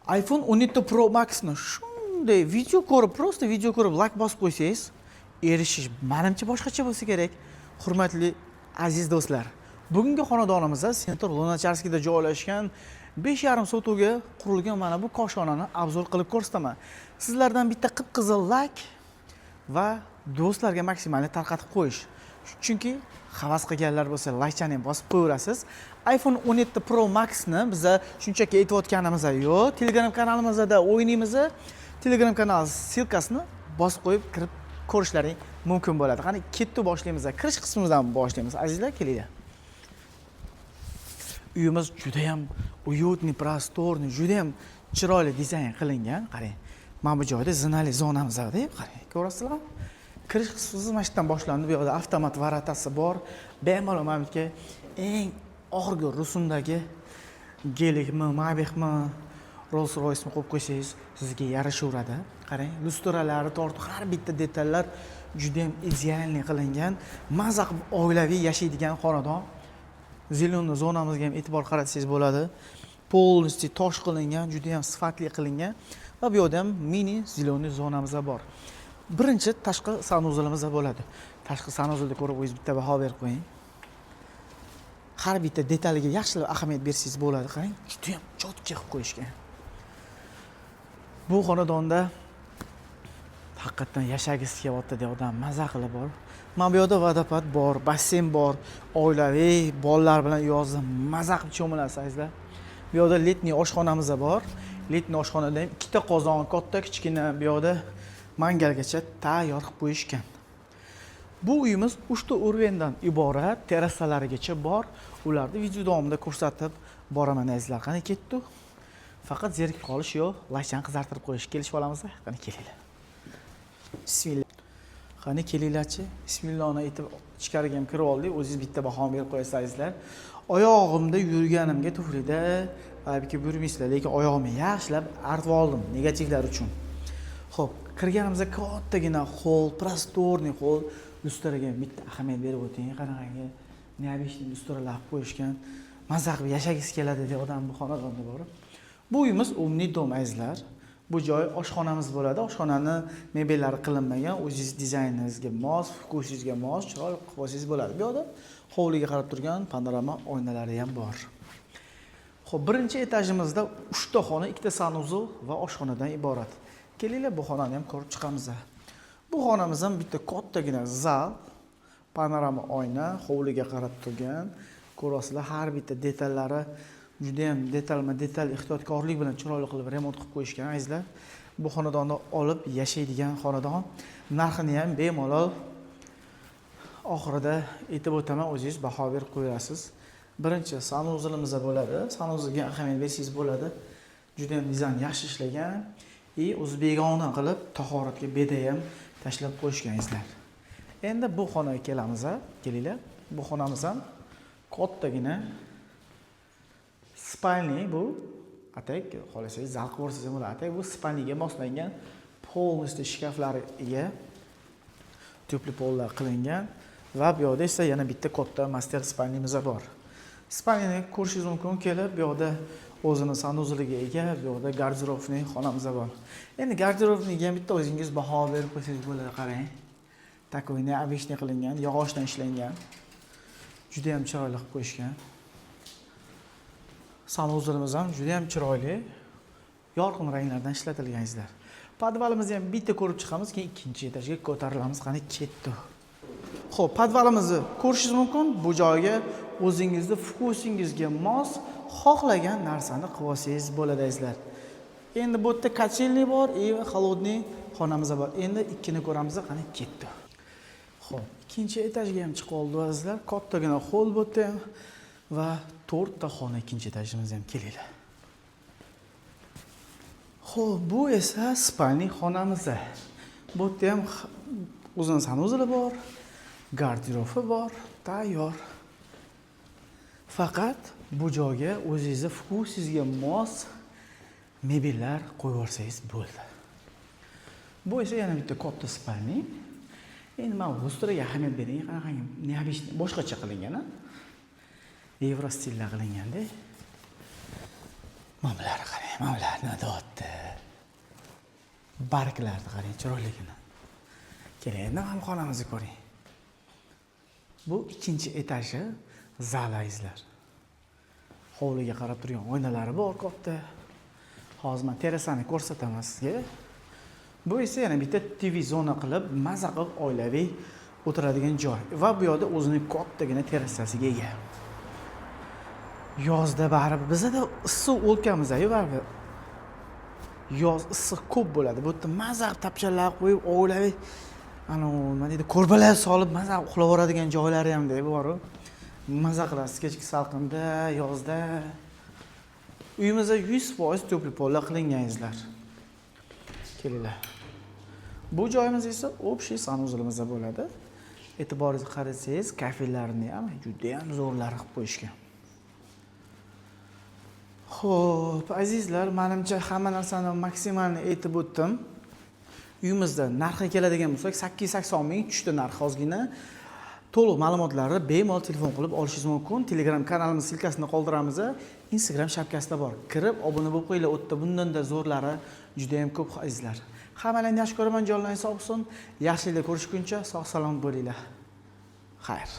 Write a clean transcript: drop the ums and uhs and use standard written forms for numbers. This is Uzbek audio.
iPhone 17 Pro Max'ni shunday video ko'rib, просто video ko'rib like bosib qo'ysangiz, erishish menimcha boshqacha bo'lsa kerak. Hurmatli aziz do'stlar, bugungi xonadonimizda Center Lunacharskida joylashgan 5,5 sotuvga qurilgan mana bu koshonani obzor qilib ko'rsataman. Sizlardan bitta qip-qizil like va do'stlarga maksimalni tarqatib qo'yish. Chunki havas qilganlar bo'lsa like-chani bosib qo'yaverasiz. iPhone 17 Pro Max'ni biz shunchaki aytayotganimiz yo'q. Telegram kanalimizda o'ynaymiz. Telegram kanal silkasini bosib qo'yib kirib ko'rishlaring mumkin bo'ladi. Qani ketdi boshlaymiz. Kirish qismimizdan boshlaymiz. Azizlar, kelinglar. Uyimiz juda ham uyutniy, prostorniy, juda ham chiroyli dizayn qilingan. Qarang. Mana bu joyda zinali zonamiz bor deb qarang. Ko'rasizlarmi? Kirish qismi mana shundan boshlandi. Bu yerda avtomat varatasi bor. Bemalol mana bu eng orgu rusumdagi Gelikmi, Mabihmi, Rolls-Royce'mi qo'yib qo'ysangiz, sizga yarashaveradi. Qarang, lustralari tortib, har bitta detallar juda ham idealniy qilingan. Maza qilib oilaviy yashaydigan xonadon. Zeleniy zonamizga ham e'tibor qaratsangiz bo'ladi. Полностью tosh qilingan, juda ham sifatli qilingan va bu yerda ham mini zeleniy zonamiz bor. Birinchi tashqi sanuzulimiz bo'ladi. Tashqi sanuzulda ko'rib o'zingiz bitta baho berib qo'ying. Har bitta detaliga yaxshilab ahamiyat bersangiz bo'ladi. Qarang, juda ham chotki qilib qo'yishgan. Bu xonadonda haqiqatan yashagisi kelyapti deb odam maza qilib bor. Mana bu yerda vodopad bor, basseyn bor, oilaviy bolalar bilan yozda maza qilib cho'milasiz azizlar. Bu yerda letniy oshxonamiz bor. Letniy oshxonada ham ikkita qozon, katta, kichkina, bu yerda mangalgacha tayyor qilib qo'yishgan. Bu uyimiz 3 ta urindan iborat, terrasalarigacha bor. Ularni video davomida ko'rsatib boraman azizlar. Qani ketdi. Faqat zerikib qolish yo'q, laychani qizartirib qo'yish. Kelishib olamiz. Qani kelinglar. Bismillah. Qani kelinglarchi. Bismillahni aytib ichkariga ham kirib oldik. O'zingiz bitta baho berib qo'yasiz azizlar. Oyog'imda yurganimga tufrida, balki yurmaysizlar, lekin oyog'imni yaxshilab artib oldim negativlar uchun. Xo'p, kirganimizda kattagina hol, prostorniy hol, lustraga bitta ahamiyat berib o'ting. Qanaqangi neobычный lustralar qo'yishgan. Maza qilib yashagisi keladi deb odam bu xonadonda bor. Bu uyimiz umniy dom azizlar. Bu joy oshxonamiz bo'ladi. Oshxonani mebellari qilinmagan, o'zingiz dizayningizga mos, vkusingizga mos, chiroyli qilib qo'ysangiz bo'ladi. Bu yerda hovliga qarab turgan panorama oynalari ham bor. Xo'p, birinchi etajimizda 3 ta xona, 2 ta sanuzul va oshxonadan iborat. Kelinglar, bu xonani ham ko'rib chiqamiz. Bu xonamiz ham bitta kattagina zal, panorama oyna, hovliga qarab turgan. Ko'rasizlar, har bitta detallari juda ham detal ehtiyotkorlik bilan chiroyli qilib remont qilib qo'yishgan azizlar. Bu xonadonni olib yashaydigan xonadon. Narxini ham bemalol oxirida aytib o'taman, o'zingiz baho berib qo'yasiz. Birinchi sanuzulimiz bo'ladi. Sanuzulga ahamiyat bersangiz bo'ladi. Juda ham dizayn yaxshi ishlagan. O'zbekona qilib tahoratga beda ham tashlab qo'yishgan azizlar. Endi bu xonaga kelamiz. Kelinglar. Bu xonamiz ham kattagina spalniy bu. Atak xolasangiz zal ko'rsangiz bo'ladi. Atak bu spalniga moslangan, полностью shkaflariga tupli pollar qilingan va bu yerda esa yana bitta katta master spalnimiz bor. Spalnini ko'rishingiz mumkin kelib, bu yerda o'zini sanuzuliga ega, bu yerda garderobli xonamiz bor. Endi garderobniga ham bitta o'zingiz baho berib qo'ysangiz bo'ladi, qarang. Takoy neobычный qilingan, yog'ochdan ishlangan. Juda ham chiroyli qilib qo'yishgan. Sanuzulimiz ham juda ham chiroyli, yorqin ranglardan ishlatilgan azizlar. Podvalimizni ham bitta ko'rib chiqamiz, keyin ikkinchi etajga ko'tarilamiz. Qani ketdi. Xo'p, podvalimizni ko'rishingiz mumkin. Bu joyga o'zingizning vkusingizga mos xohlagan narsani qilib olsangiz bo'ladi azizlar. Endi bu yerda kachelniy bor, va холодный xonamiz bor. Endi ikkini ko'ramiz, qani ketdi. Xo'p, ikkinchi etajga ham chiqib oldik azizlar. Kattagina hol bu yerda ham va 4 ta xona ikkinchi etajimiz ham kelinglar. Xo'p, bu esa spalniy xonamiz. Bu yerda ham o'zining sanuzuli bor, garderobi bor, tayyor. Faqat bu joyga o'zingizning vkusingizga mos mebellar qo'yib yorsangiz bo'ldi. Bu esa yana bitta katta spalniy. Endi men lustraga ahamiyat bering, qanaqangi neobычный boshqacha qilingan. Evro stilda qilinganda. Mana bularni qarang. Mana ular nima deyapti? Barglarni qarang, chiroyligini. Keling, endi xonamizni ko'ring. Bu ikkinchi etaji zalingizlar. Hovliga qarab turgan oynalari bor katta. Hozir men terasani ko'rsataman sizga. Bu esa yana bitta TV zona qilib, maza qilib oilaviy o'tiradigan joy va bu yerda o'zining kattagina terasasiga ega. Yozda baribir bizda issiq o'lkamiz-ku baribir. Yoz issiq ko'p bo'ladi. Bu yerda maza qilib tapchalar qo'yib, oilaviy nima deydi, ko'rbalar solib maza uxlab o'radigan joylari ham bor-ku. Maza qilasiz kechki salqinda, yozda. Uyimizda 100% to'pli pollar qilinganyizlar. Kelinglar. Bu joyimiz esa общий sanuzelimizda bo'ladi. E'tiboringizni qarasangiz, kafelarni ham juda ham zo'rlar qilib qo'yishgan. Xo'p, azizlar, menimcha hamma narsani maksimalni aytib o'tdim. Uyimizda narxi keladigan bo'lsak, 880 ming tushdi narx hozirgina. To'liq ma'lumotlarni bemalol telefon qilib olishingiz mumkin. Telegram kanalimiz silkasini qoldiramiz. Instagram shapkasida bor. Kirib, obuna bo'lib qo'yinglar. O'tda bundan-da zo'rlari juda ham ko'p azizlar. Hammalarni yaxshi ko'raman, jonlaringiz sog' bo'lsin. Yaxshilikda ko'rishguncha sog' salomat bo'linglar. Xayr.